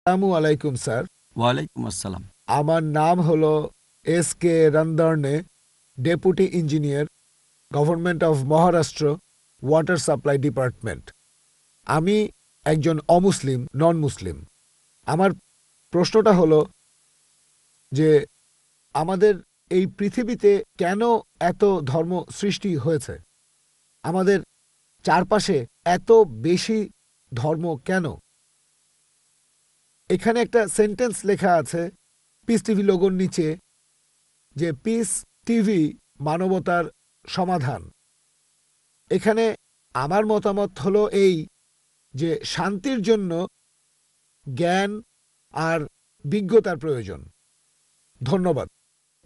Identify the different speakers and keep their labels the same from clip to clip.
Speaker 1: আসসালামু আলাইকুম স্যার।
Speaker 2: ওয়ালাইকুম আসসালাম।
Speaker 1: আমার নাম হলো এস কে রন্দর্নে, deputy engineer, government of Maharashtra, water supply department. আমি একজন অমুসলিম, নন মুসলিম। আমার প্রশ্নটা হলো যে আমাদের এই পৃথিবীতে কেন এত ধর্ম সৃষ্টি হয়েছে? আমাদের চারপাশে এত বেশি ধর্ম কেন? এখানে একটা সেন্টেন্স লেখা আছে পিস টিভি লোগোর নিচে, যে পিস টিভি মানবতার সমাধান। এখানে আমার মতামত হলো এই, যে শান্তির জন্য জ্ঞান আর বিজ্ঞতার প্রয়োজন। ধন্যবাদ।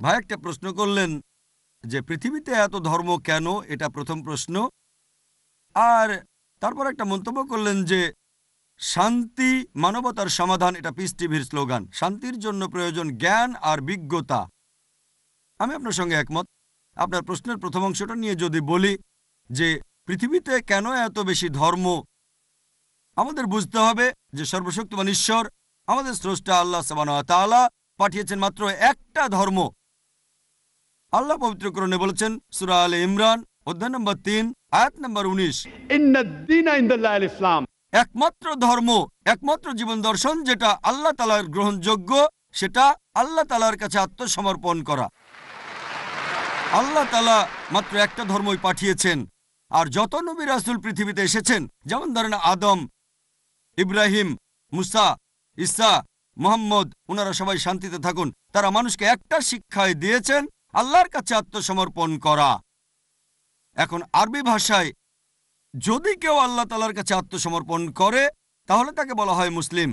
Speaker 2: ভাই একটা প্রশ্ন করলেন যে পৃথিবীতে এত ধর্ম কেন, এটা প্রথম প্রশ্ন। আর তারপর একটা মন্তব্য করলেন যে শান্তি মানবতার সমাধান, এটা পিস টিভির স্লোগান। শান্তির জন্য প্রয়োজন জ্ঞান আর বিজ্ঞতা। আমি আপনার সঙ্গে একমত। আপনার প্রশ্নের প্রথম অংশটা নিয়ে যদি বলি যে পৃথিবীতে কেন এত বেশি ধর্ম, আমাদের বুঝতে হবে যে সর্বশক্তিমান ঈশ্বর আমাদের স্রষ্টা আল্লাহ সুবহানাহু ওয়া তাআলা পাঠিয়েছেন মাত্র একটা ধর্ম। আল্লাহ পবিত্র কোরআনে বলেছেন সূরা আলে ইমরান অধ্যায় নম্বর 3 আয়াত নম্বর 19,
Speaker 3: ইন্নাদ-দীনা ইনদাল্লাহিল ইসলাম।
Speaker 2: একমাত্র ধর্ম, একমাত্র জীবন দর্শন যেটা আল্লাহ তাআলার গ্রহণযোগ্য, সেটা আল্লাহ তাআলার কাছে আত্মসমর্পণ করা। আল্লাহ তাআলা মাত্র একটা ধর্মই পাঠিয়েছেন। আর যত নবী রাসূল পৃথিবীতে এসেছেন, যেমন ধরেন আদম, ইব্রাহিম, মুসা, ঈসা, মুহাম্মদ, ওনারা সবাই শান্তিতে থাকুন। তারা মানুষকে একটা শিক্ষায় দিয়েছেন, আল্লাহর কাছে আত্মসমর্পণ করা। এখন আরবি ভাষায় যদি কেউ আল্লাহ তাআলার কাছে আত্মসমর্পণ করে তাহলে তাকে বলা হয় মুসলিম।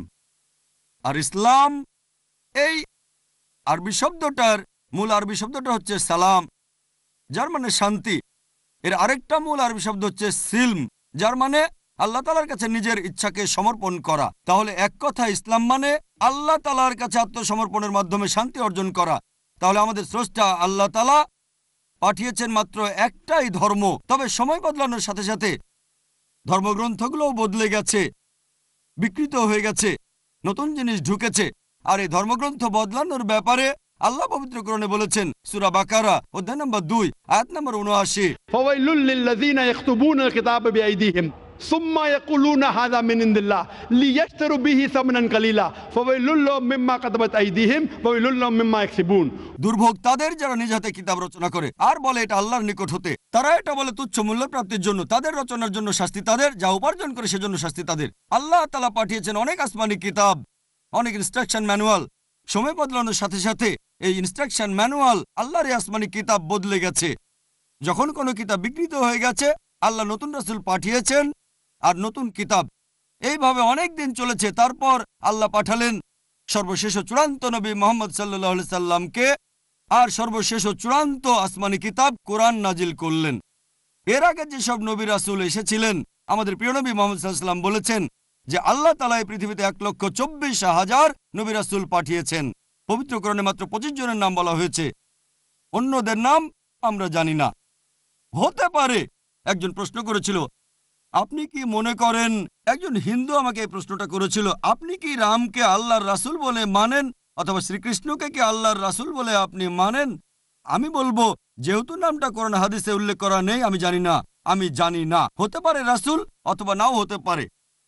Speaker 2: আর ইসলাম, এই আরবি শব্দটার মূল আরবি শব্দটা হচ্ছে সালাম, যার মানে শান্তি। এর আরেকটা মূল আরবি শব্দ হচ্ছে সিলম, যার মানে আল্লাহ তাআলার কাছে নিজের ইচ্ছাকে সমর্পণ করা। তাহলে এক কথা ইসলাম মানে আল্লাহ তাআলার কাছে আত্মসমর্পণের মাধ্যমে শান্তি অর্জন করা। তাহলে আমাদের স্রষ্টা আল্লাহ তাআলা পাঠিয়েছেন মাত্র একটাই ধর্ম। তবে সময় বদলানোর সাথে সাথে ধর্মগ্রন্থগুলোও বদলে গেছে, বিকৃত হয়ে গেছে, নতুন জিনিস ঢুকেছে। আর এই ধর্মগ্রন্থ বদলানোর ব্যাপারে আল্লাহ পবিত্র কোরআনে বলেছেন সূরা বাকারা অধ্যায় নম্বর 2 আয়াত নম্বর 79,
Speaker 3: ফাওয়াইলুল লিল্লাযীনা ইয়াকতুবুনাল কিতাবা বিআইদিহিম সুম্মা ইয়াকুলুনা হাযা মিন ইনদিল্লাহ লিয়াশতারু বিহি সামনান কালিলা ফাওয়াইলুল লাহুম মিম্মা কাতাবাত আইদিহিম ওয়াইলুল লাহুম মিম্মা ইয়াকসিবুন।
Speaker 2: দুর্ভোগ তাদের যারা নিজ হাতে কিতাব রচনা করে আর বলে এটা আল্লাহর নিকট হতে। তারা এটা বলে তুচ্ছ মূল্য প্রাপ্তির জন্য। তাদের রচনার জন্য শাস্তি তাদের, যা উপার্জন করে সেজন্য শাস্তি তাদের। আল্লাহ তাআলা পাঠিয়েছেন অনেক আসমানি কিতাব, অনেক ইনস্ট্রাকশন ম্যানুয়াল। সময় বদলানোর সাথে সাথে এই ইনস্ট্রাকশন ম্যানুয়াল, আল্লাহর এই আসমানি কিতাব বদলে গেছে। যখন কোনো কিতাব বিকৃত হয়ে গেছে, আল্লাহ নতুন রাসূল পাঠিয়েছেন আর নতুন কিতাব। এইভাবে অনেক দিন চলেছে। তারপর আল্লাহ পাঠালেন সর্বশেষ ও চূড়ান্ত নবী মুহাম্মদ সাল্লাল্লাহু আলাইহি সাল্লামকে, আর সর্বশেষ ও চূড়ান্ত আসমানি কিতাব কোরআন নাজিল করলেন। এর আগে যেসব নবী রাসূল এসেছিলেন, আমাদের প্রিয় নবী মুহাম্মদ সাল্লাল্লাহু আলাইহি সাল্লাম বলেছেন যে আল্লাহ তাআলা এই পৃথিবীতে 1,24,000 নবী রাসূল পাঠিয়েছেন। পবিত্র কোরআনে মাত্র 25 জনের নাম বলা হয়েছে, অন্যদের নাম আমরা জানি না। হতে পারে একজন প্রশ্ন করেছিল, আপনি কি মনে করেন, একজন হিন্দু আমাকে এই প্রশ্নটা করেছিল, আপনি কি রামকে আল্লাহর রাসূল বলে মানেন, অথবা শ্রীকৃষ্ণকে কি আল্লাহর রাসূল বলে আপনি মানেন? আমি বলবো, যেহেতু নামটা কোরআন হাদিসে উল্লেখ করা নেই, আমি জানি না। হতে পারে রাসূল, অথবা নাও হতে পারে,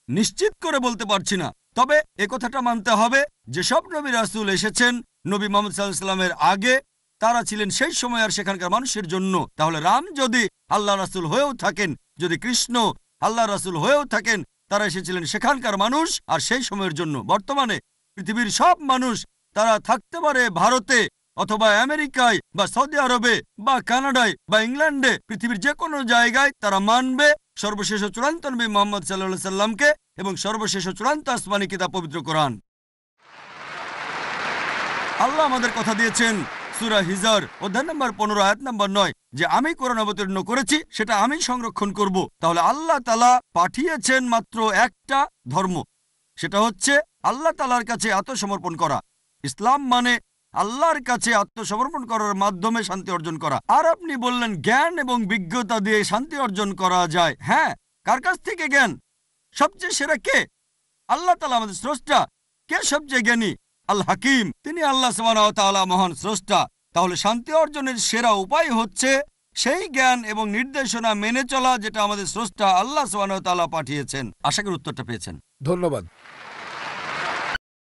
Speaker 2: নিশ্চিত করে বলতে পারছি না। তবে কথাটা মানতে হবে, যেসব নবী রাসূল এসেছেন নবী মুহাম্মদ সাল্লাল্লাহু আলাইহি সাল্লামের আগে, তারা ছিলেন সেই সময় আর সেখানকার মানুষের জন্য। তাহলে রাম যদি আল্লাহ রাসূল হয়েও থাকেন, যদি কৃষ্ণ আল্লাহ রাসূল হয়েও থাকেন, তারা এসেছিলেন সেখানকার মানুষ আর সেই সময়ের জন্য। বর্তমানে পৃথিবীর সব মানুষ, তারা থাকতে পারে ভারতে অথবা আমেরিকায় বা সৌদি আরবে বা কানাডায় বা ইংল্যান্ডে, পৃথিবীর যে কোনো জায়গায় তারা মানবে সর্বশেষ ও চূড়ান্ত নবী মুহাম্মদ সাল্লাল্লাহু আলাইহি সাল্লামকে এবং সর্বশেষ ও চূড়ান্ত আসমানি কিতাব পবিত্র কোরআন। আল্লাহ আমাদের কথা দিয়েছেন সূরা হিজর অধ্যায় নম্বর 15 আয়াত নম্বর 9, যে আমি কোরআন অবতীর্ণ করেছি, সেটা আমি সংরক্ষণ করব। তাহলে আল্লাহ তাআলা পাঠিয়েছেন মাত্র একটা ধর্ম, সেটা হচ্ছে আল্লাহ তাআলার কাছে আত্মসমর্পণ করা। ইসলাম মানে আল্লাহর কাছে আত্মসমর্পণ করার মাধ্যমে শান্তি অর্জন করা। আর আপনি বললেন জ্ঞান এবং বিজ্ঞতা দিয়ে শান্তি অর্জন করা যায়। হ্যাঁ, কার কাছ থেকে জ্ঞান? সবচেয়ে সেরা কে? আল্লাহ তাআলা, আমাদের স্রষ্টা। কে সবচেয়ে জ্ঞানী? আল হাকিম, তিনি আল্লাহ সুবহানাহু ওয়া তাআলা মহান স্রষ্টা। তাহলে শান্তি অর্জনের সেরা উপায় হচ্ছে সেই জ্ঞান এবং নির্দেশনা মেনে চলা যেটা আমাদের স্রষ্টা আল্লাহ সুবহানাহু ওয়া তাআলা পাঠিয়েছেন। আশা করি উত্তরটা পেয়েছেন।
Speaker 1: ধন্যবাদ।